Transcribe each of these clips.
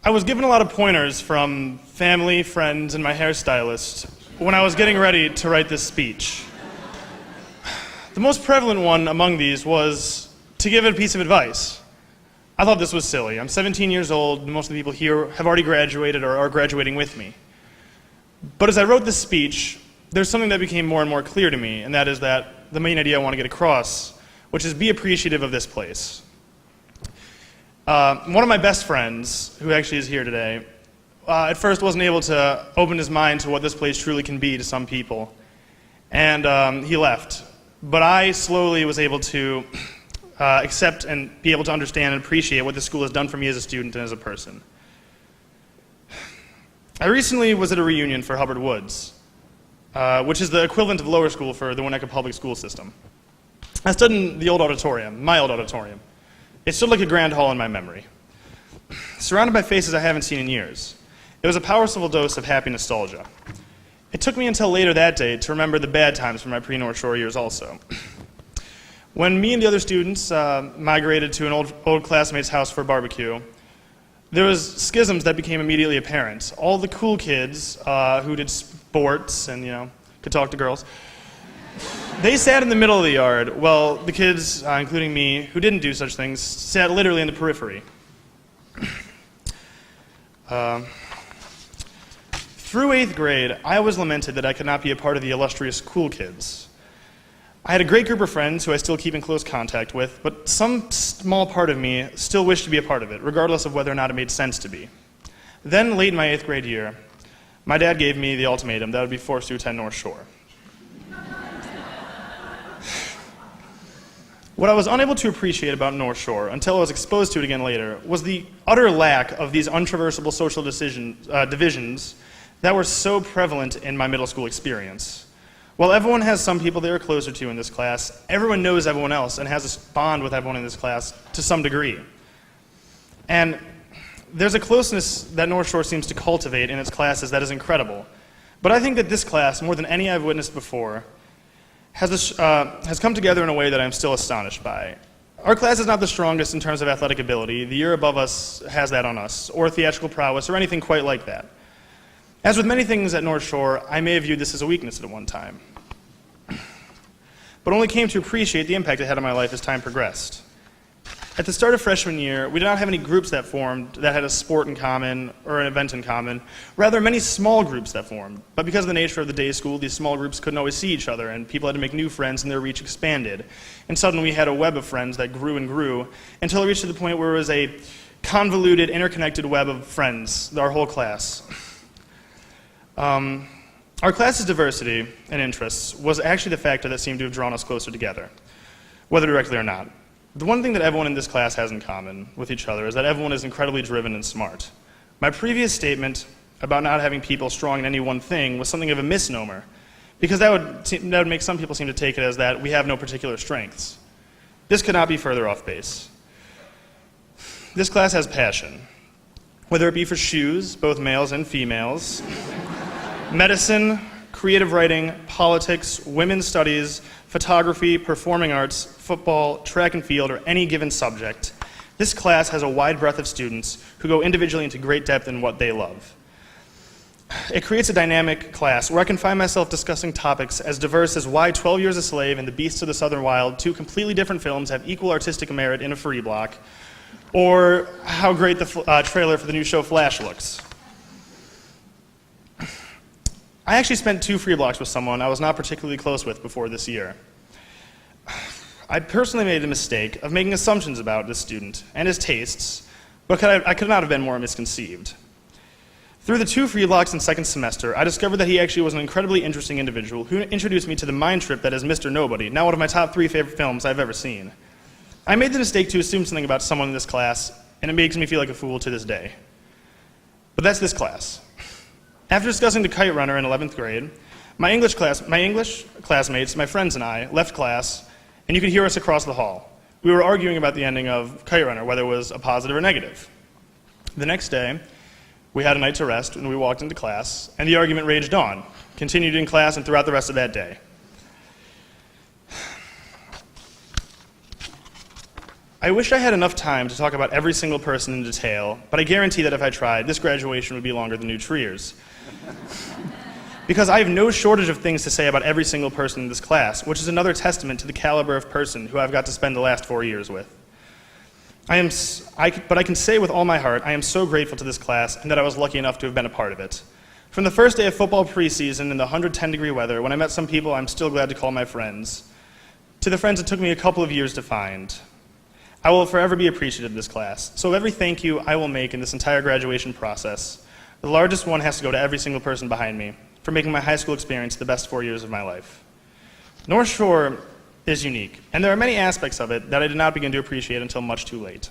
I was given a lot of pointers from family, friends, and my hairstylist when I was getting ready to write this speech. The most prevalent one among these was to give it a piece of advice. I thought this was silly. I'm 17 years old, most of the people here have already graduated or are graduating with me. But as I wrote this speech, there's something that became more and more clear to me, and that is that the main idea I want to get across, which is be appreciative of this place. One of my best friends, who actually is here today, at first wasn't able to open his mind to what this place truly can be to some people, and he left. But I slowly was able to accept and be able to understand and appreciate what this school has done for me as a student and as a person. I recently was at a reunion for Hubbard Woods, which is the equivalent of lower school for the Winnetka public school system. I stood in the old auditorium, my old auditorium. It stood like a grand hall in my memory, surrounded by faces I haven't seen in years. It was a powerful dose of happy nostalgia. It took me until later that day to remember the bad times from my pre-North Shore years also. When me and the other students migrated to an old classmate's house for a barbecue, there was schisms that became immediately apparent. All the cool kids who did sports and, could talk to girls, they sat in the middle of the yard, while the kids, including me, who didn't do such things, sat literally in the periphery. Through 8th grade, I always lamented that I could not be a part of the illustrious cool kids. I had a great group of friends who I still keep in close contact with, but some small part of me still wished to be a part of it, regardless of whether or not it made sense to be. Then, late in my 8th grade year, my dad gave me the ultimatum that I would be forced to attend North Shore. What I was unable to appreciate about North Shore, until I was exposed to it again later, was the utter lack of these untraversable social divisions that were so prevalent in my middle school experience. While everyone has some people they are closer to in this class, everyone knows everyone else and has a bond with everyone in this class to some degree. And there's a closeness that North Shore seems to cultivate in its classes that is incredible. But I think that this class, more than any I've witnessed before, has come together in a way that I'm still astonished by. Our class is not the strongest in terms of athletic ability. The year above us has that on us, or theatrical prowess, or anything quite like that. As with many things at North Shore, I may have viewed this as a weakness at one time, but only came to appreciate the impact it had on my life as time progressed. At the start of freshman year, we did not have any groups that formed that had a sport in common or an event in common. Rather, many small groups that formed. But because of the nature of the day school, these small groups couldn't always see each other, and people had to make new friends, and their reach expanded. And suddenly we had a web of friends that grew and grew until it reached to the point where it was a convoluted, interconnected web of friends, our whole class. Our class's diversity and interests was actually the factor that seemed to have drawn us closer together, whether directly or not. The one thing that everyone in this class has in common with each other is that everyone is incredibly driven and smart. My previous statement about not having people strong in any one thing was something of a misnomer, because that would make some people seem to take it as that we have no particular strengths. This could not be further off base. This class has passion, whether it be for shoes, both males and females, medicine, creative writing, politics, women's studies, photography, performing arts, football, track and field, or any given subject. This class has a wide breadth of students who go individually into great depth in what they love. It creates a dynamic class where I can find myself discussing topics as diverse as why 12 Years a Slave and The Beasts of the Southern Wild, two completely different films, have equal artistic merit in a free block, or how great the trailer for the new show Flash looks. I actually spent 2 free blocks with someone I was not particularly close with before this year. I personally made the mistake of making assumptions about this student and his tastes, but I could not have been more misconceived. Through the 2 free blocks in second semester, I discovered that he actually was an incredibly interesting individual who introduced me to the mind trip that is Mr. Nobody, now one of my top 3 favorite films I've ever seen. I made the mistake to assume something about someone in this class, and it makes me feel like a fool to this day. But that's this class. After discussing The Kite Runner in 11th grade, my English classmates, my friends and I, left class, and you could hear us across the hall. We were arguing about the ending of Kite Runner, whether it was a positive or negative. The next day, we had a night to rest, and we walked into class, and the argument raged on, continued in class and throughout the rest of that day. I wish I had enough time to talk about every single person in detail, but I guarantee that if I tried, this graduation would be longer than New Trier's. Because I have no shortage of things to say about every single person in this class, which is another testament to the caliber of person who I've got to spend the last 4 years with. But I can say with all my heart, I am so grateful to this class and that I was lucky enough to have been a part of it. From the first day of football preseason in the 110-degree weather, when I met some people I'm still glad to call my friends, to the friends it took me a couple of years to find, I will forever be appreciative of this class. So every thank you I will make in this entire graduation process, the largest one has to go to every single person behind me for making my high school experience the best 4 years of my life. North Shore is unique, and there are many aspects of it that I did not begin to appreciate until much too late.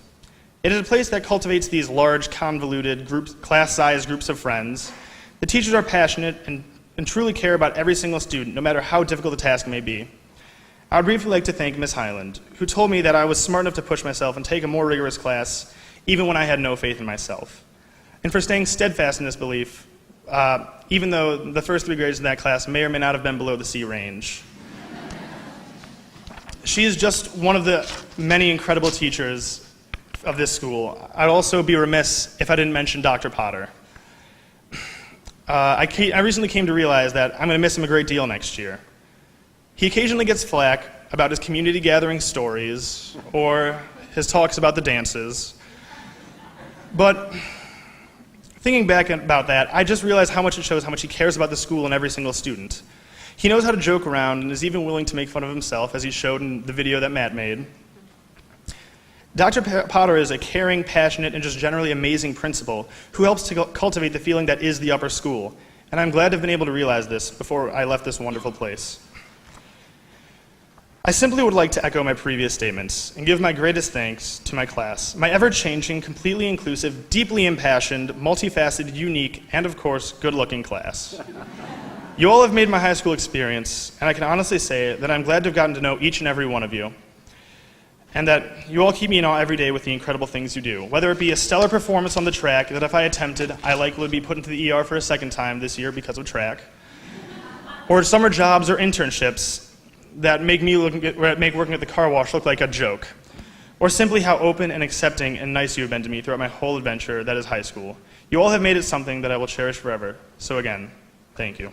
It is a place that cultivates these large, convoluted, class-sized groups of friends. The teachers are passionate and truly care about every single student, no matter how difficult the task may be. I would briefly like to thank Ms. Highland, who told me that I was smart enough to push myself and take a more rigorous class, even when I had no faith in myself. And for staying steadfast in this belief, even though the first 3 grades in that class may or may not have been below the C range. She is just one of the many incredible teachers of this school. I'd also be remiss if I didn't mention Dr. Potter. I recently came to realize that I'm going to miss him a great deal next year. He occasionally gets flack about his community gathering stories or his talks about the dances. But thinking back about that, I just realized how much it shows how much he cares about the school and every single student. He knows how to joke around and is even willing to make fun of himself, as he showed in the video that Matt made. Dr. Potter is a caring, passionate, and just generally amazing principal who helps to cultivate the feeling that is the upper school. And I'm glad to have been able to realize this before I left this wonderful place. I simply would like to echo my previous statements and give my greatest thanks to my class, my ever-changing, completely inclusive, deeply impassioned, multifaceted, unique, and of course, good-looking class. You all have made my high school experience, and I can honestly say that I'm glad to have gotten to know each and every one of you, and that you all keep me in awe every day with the incredible things you do. Whether it be a stellar performance on the track that if I attempted, I likely would be put into the ER for a second time this year because of track, or summer jobs or internships that make working at the car wash look like a joke, or simply how open and accepting and nice you have been to me throughout my whole adventure that is high school. You all have made it something that I will cherish forever. So again, thank you.